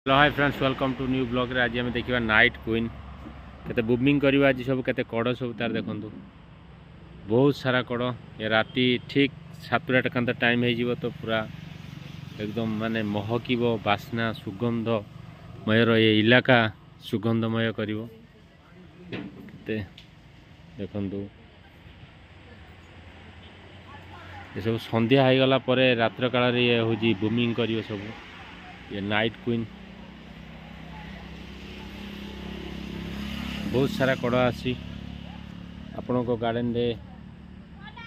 Hello hi friends welcome to new blog रे। आज आम देखा नाइट क्वीन केते बुमिंग करवा आज सब केते कड़ सब तार देखु बहुत सारा कड़। ये राति ठीक 7टा कांत टाइम हो तो पूरा एकदम माने महकिब बास्ना सुगंधमयर ये इलाका सुगंधमय करिवो केते देखंतु। ये सब संध्या हो गला परे रात्र काल रे ये होजी बुमिंग करिवो सब ये नाइट क्वीन। बहुत सारा कड़ आसी आपण को गार्डन रे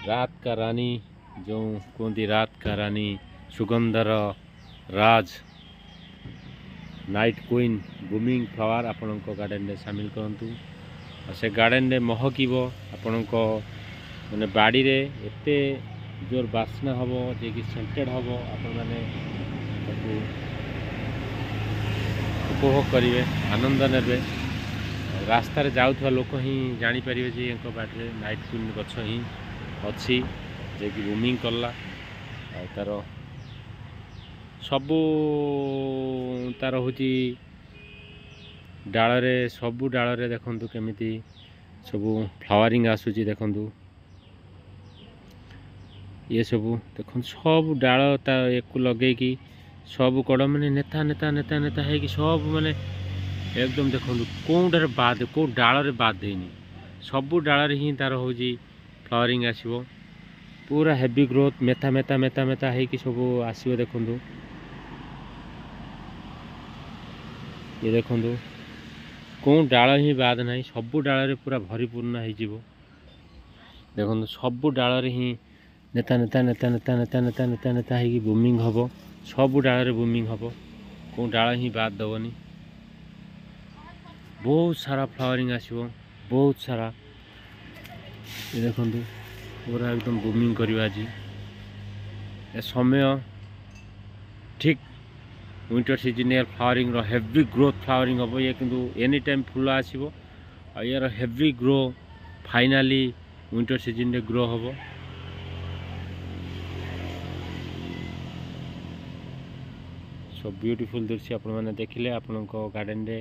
रात का रानी जो कहती रात का रानी सुगंधर राज नाइट क्वीन बुमिंग फ्लावर आपण को गार्डन रे शामिल करंतु। से गार्डन रे महकिब आपण को माने बाड़ी रे एते जोर बास्ना हबो जे कि सेंटेड हबो आपण माने उपभोग करिवे आनंद नेबे। रास्तार जाऊथवा लोक ही जानी परिवे जे एंको बाटरे नाइट क्वीन गछ ही अच्छी जे कि बुमिंग कला तार सबू तार होची डाल रे सबू डाल रे देखंतु केमिति सबू फ्लावरिंग आसुची देखंतु। ये सबू देखन सब डाल ता एक लगे कि सब कड़ माने नेता नेता नेता नेता है कि सब माने एकदम देखो कौटार बाद कौ डाल बाद देनी सबू डाल ही तार हूँ फ्लावरिंग आसो पूरा हेवी ग्रोथ मेथा मेथा मेथा मेथा है कि सब आसो देखु। ये देखु कौ डाल ही बाद ना सबू डाल पूरा भरीपूर्ण हो देखो सबू डाल ही नेता नेता नेता नेता नेता नेता नेता नेता है बुमिंग हम सबू डाल बुमिंग हम कौ डाल ही बाद दबनी। बहुत सारा फ्लावरिंग आसो बहुत सारा ये देखो पूरा एकदम बुमिंग करवा आज ए समय ठीक winter season flowering heavy growth flowering हम ये किंतु एनी टाइम फुल आसो यार heavy grow finally winter season रे ग्रो हम। सो ब्यूटीफुल दृश्य आपण मैंने देखिले आपण गार्डन रे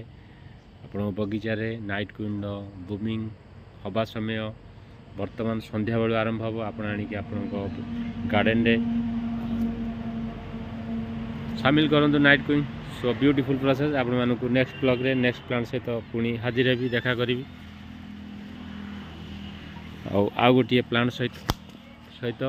आपण बगीचा रे नाइट क्वीन बुमिंग हवा समय वर्तमान संध्या बेलू आरंभ हम आप गार्डन रे शामिल करूँ night queen. So beautiful process आपण मानक नेक्स्ट ब्लॉग रे नेक्स्ट प्लान सहित पुणी हाजिर भी देखा करी आउ गोटे प्लांट सहित